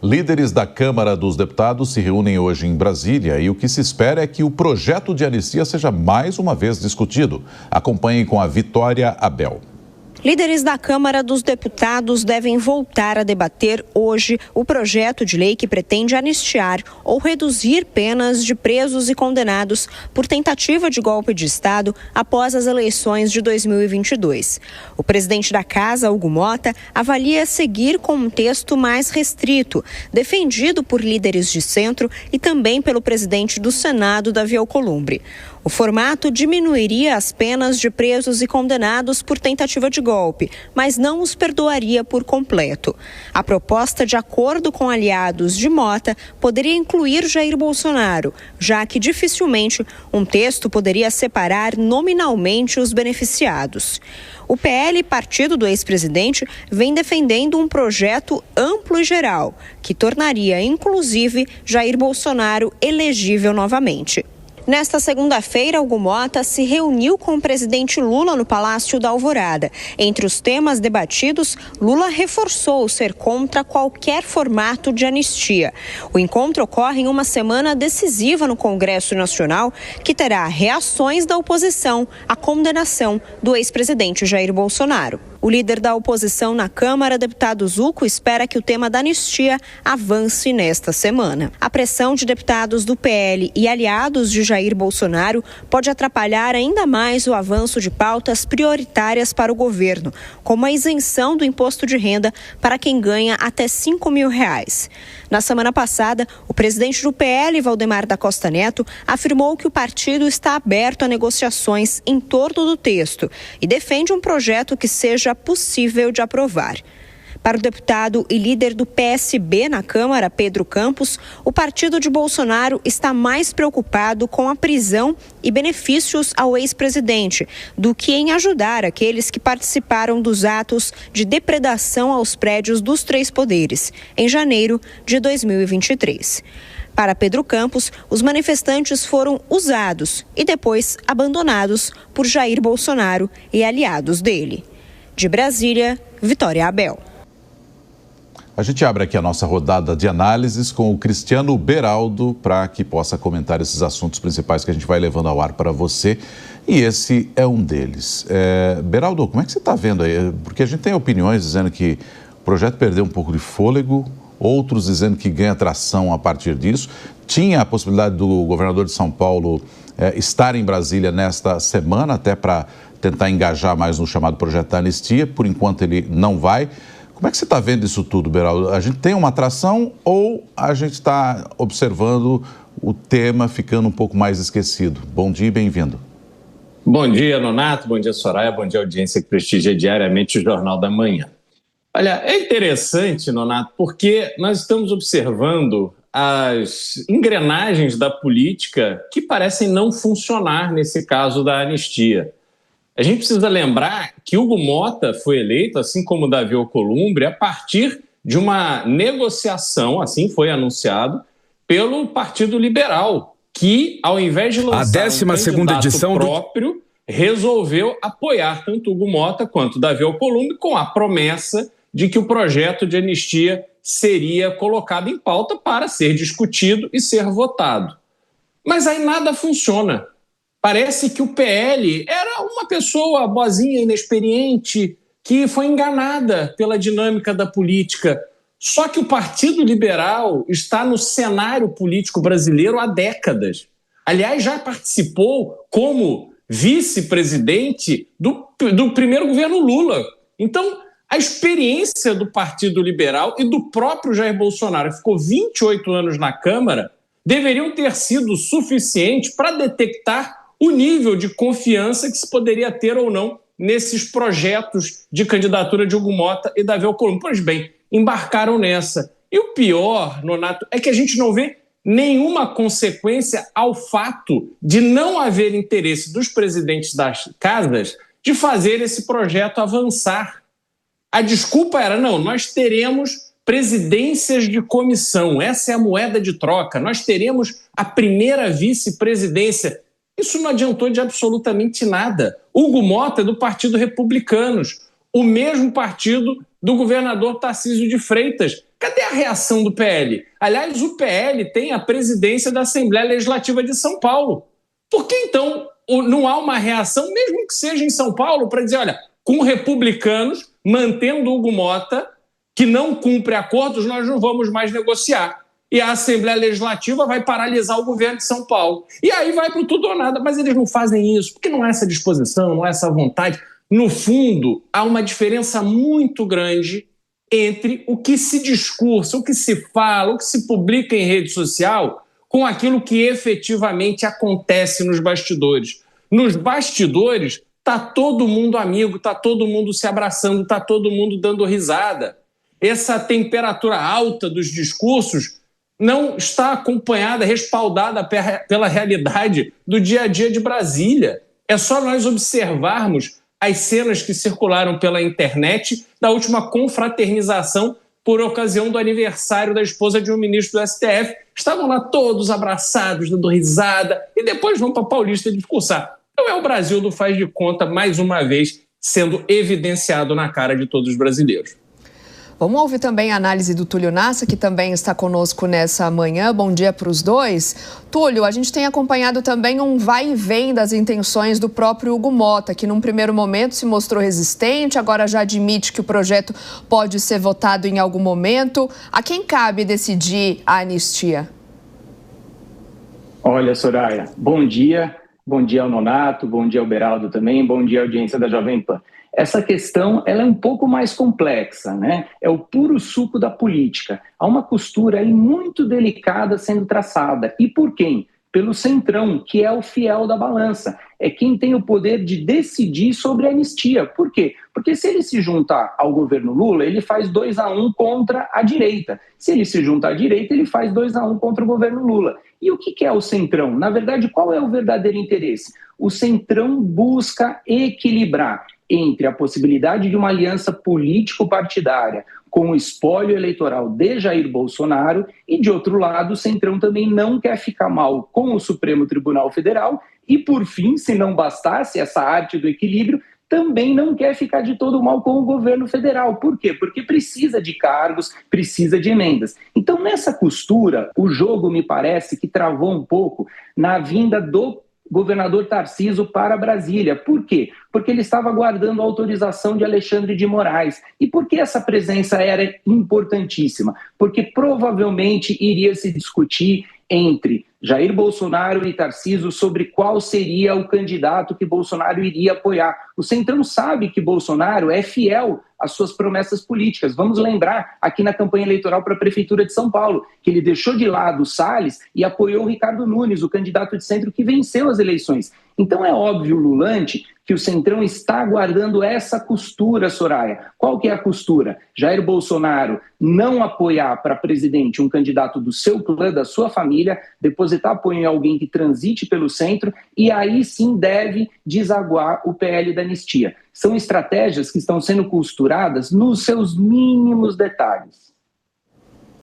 Líderes da Câmara dos Deputados se reúnem hoje em Brasília e o que se espera é que o projeto de anistia seja mais uma vez discutido. Acompanhem com a Vitória Abel. Líderes da Câmara dos Deputados devem voltar a debater hoje o projeto de lei que pretende anistiar ou reduzir penas de presos e condenados por tentativa de golpe de Estado após as eleições de 2022. O presidente da Casa, Hugo Mota, avalia seguir com um texto mais restrito, defendido por líderes de centro e também pelo presidente do Senado, Davi Alcolumbre. O formato diminuiria as penas de presos e condenados por tentativa de golpe, mas não os perdoaria por completo. A proposta, de acordo com aliados de Mota, poderia incluir Jair Bolsonaro, já que dificilmente um texto poderia separar nominalmente os beneficiados. O PL, partido do ex-presidente, vem defendendo um projeto amplo e geral, que tornaria, inclusive, Jair Bolsonaro elegível novamente. Nesta segunda-feira, Hugo Mota se reuniu com o presidente Lula no Palácio da Alvorada. Entre os temas debatidos, Lula reforçou ser contra qualquer formato de anistia. O encontro ocorre em uma semana decisiva no Congresso Nacional, que terá reações da oposição à condenação do ex-presidente Jair Bolsonaro. O líder da oposição na Câmara, deputado Zucco, espera que o tema da anistia avance nesta semana. A pressão de deputados do PL e aliados de Jair Bolsonaro pode atrapalhar ainda mais o avanço de pautas prioritárias para o governo, como a isenção do imposto de renda para quem ganha até R$5 mil. Na semana passada, o presidente do PL, Valdemar da Costa Neto, afirmou que o partido está aberto a negociações em torno do texto e defende um projeto que seja possível de aprovar. Para o deputado e líder do PSB na Câmara, Pedro Campos, o partido de Bolsonaro está mais preocupado com a prisão e benefícios ao ex-presidente do que em ajudar aqueles que participaram dos atos de depredação aos prédios dos três poderes, em janeiro de 2023. Para Pedro Campos, os manifestantes foram usados e depois abandonados por Jair Bolsonaro e aliados dele. De Brasília, Vitória Abel. A gente abre aqui a nossa rodada de análises com o Cristiano Beraldo para que possa comentar esses assuntos principais que a gente vai levando ao ar para você. E esse é um deles. Beraldo, como é que você está vendo aí? Porque a gente tem opiniões dizendo que o projeto perdeu um pouco de fôlego, outros dizendo que ganha tração a partir disso. Tinha a possibilidade do governador de São Paulo estar em Brasília nesta semana, até para tentar engajar mais no chamado projeto da anistia. Por enquanto ele não vai. Como é que você está vendo isso tudo, Beraldo? A gente tem uma atração ou a gente está observando o tema ficando um pouco mais esquecido? Bom dia e bem-vindo. Bom dia, Nonato. Bom dia, Soraya. Bom dia, audiência que prestigia diariamente o Jornal da Manhã. Olha, é interessante, Nonato, porque nós estamos observando as engrenagens da política que parecem não funcionar nesse caso da anistia. A gente precisa lembrar que Hugo Mota foi eleito, assim como Davi Alcolumbre, a partir de uma negociação, assim foi anunciado, pelo Partido Liberal, que, ao invés de lançar um candidato próprio, resolveu apoiar tanto Hugo Mota quanto Davi Alcolumbre com a promessa de que o projeto de anistia seria colocado em pauta para ser discutido e ser votado. Mas aí nada funciona. Parece que o PL era uma pessoa boazinha, inexperiente, que foi enganada pela dinâmica da política. Só que o Partido Liberal está no cenário político brasileiro há décadas. Aliás, já participou como vice-presidente do primeiro governo Lula. Então, a experiência do Partido Liberal e do próprio Jair Bolsonaro, que ficou 28 anos na Câmara, deveriam ter sido suficientes para detectar o nível de confiança que se poderia ter ou não nesses projetos de candidatura de Hugo Mota e Davi Alcolumbre. Pois bem, embarcaram nessa. E o pior, Nonato, é que a gente não vê nenhuma consequência ao fato de não haver interesse dos presidentes das casas de fazer esse projeto avançar. A desculpa era, não, nós teremos presidências de comissão, essa é a moeda de troca, nós teremos a primeira vice-presidência. Isso não adiantou de absolutamente nada. Hugo Mota é do Partido Republicanos, o mesmo partido do governador Tarcísio de Freitas. Cadê a reação do PL? Aliás, o PL tem a presidência da Assembleia Legislativa de São Paulo. Por que, então, não há uma reação, mesmo que seja em São Paulo, para dizer, olha, com republicanos, mantendo Hugo Mota, que não cumpre acordos, nós não vamos mais negociar. E a Assembleia Legislativa vai paralisar o governo de São Paulo. E aí vai para o tudo ou nada. Mas eles não fazem isso, porque não há essa disposição, não há essa vontade. No fundo, há uma diferença muito grande entre o que se discursa, o que se fala, o que se publica em rede social, com aquilo que efetivamente acontece nos bastidores. Nos bastidores, está todo mundo amigo, está todo mundo se abraçando, está todo mundo dando risada. Essa temperatura alta dos discursos não está acompanhada, respaldada pela realidade do dia a dia de Brasília. É só nós observarmos as cenas que circularam pela internet da última confraternização por ocasião do aniversário da esposa de um ministro do STF. Estavam lá todos abraçados, dando risada, e depois vão para a Paulista discursar. Então é o Brasil do faz de conta, mais uma vez, sendo evidenciado na cara de todos os brasileiros. Vamos ouvir também a análise do Túlio Nassa, que também está conosco nessa manhã. Bom dia para os dois. Túlio, a gente tem acompanhado também um vai e vem das intenções do próprio Hugo Mota, que num primeiro momento se mostrou resistente, agora já admite que o projeto pode ser votado em algum momento. A quem cabe decidir a anistia? Olha, Soraya, bom dia ao Nonato, bom dia ao Beraldo também, bom dia à audiência da Jovem Pan. Essa questão ela é um pouco mais complexa, né? É o puro suco da política. Há uma costura aí muito delicada sendo traçada. E por quem? Pelo Centrão, que é o fiel da balança. É quem tem o poder de decidir sobre a anistia. Por quê? Porque se ele se juntar ao governo Lula, ele faz 2-1 contra a direita. Se ele se junta à direita, ele faz 2-1 contra o governo Lula. E o que é o Centrão? Na verdade, qual é o verdadeiro interesse? O Centrão busca equilibrar entre a possibilidade de uma aliança político-partidária com o espólio eleitoral de Jair Bolsonaro e, de outro lado, o Centrão também não quer ficar mal com o Supremo Tribunal Federal e, por fim, se não bastasse essa arte do equilíbrio, também não quer ficar de todo mal com o governo federal. Por quê? Porque precisa de cargos, precisa de emendas. Então, nessa costura, o jogo me parece que travou um pouco na vinda do governador Tarcísio para Brasília. Por quê? Porque ele estava aguardando a autorização de Alexandre de Moraes. E por que essa presença era importantíssima? Porque provavelmente iria se discutir entre Jair Bolsonaro e Tarcísio sobre qual seria o candidato que Bolsonaro iria apoiar. O Centrão sabe que Bolsonaro é fiel às suas promessas políticas. Vamos lembrar, aqui na campanha eleitoral para a Prefeitura de São Paulo, que ele deixou de lado o Salles e apoiou o Ricardo Nunes, o candidato de centro que venceu as eleições. Então é óbvio, Lulante, que o Centrão está aguardando essa costura, Soraya. Qual que é a costura? Jair Bolsonaro não apoiar para presidente um candidato do seu clã, da sua família, depositar apoio em alguém que transite pelo centro e aí sim deve desaguar o PL da anistia. São estratégias que estão sendo costuradas nos seus mínimos detalhes.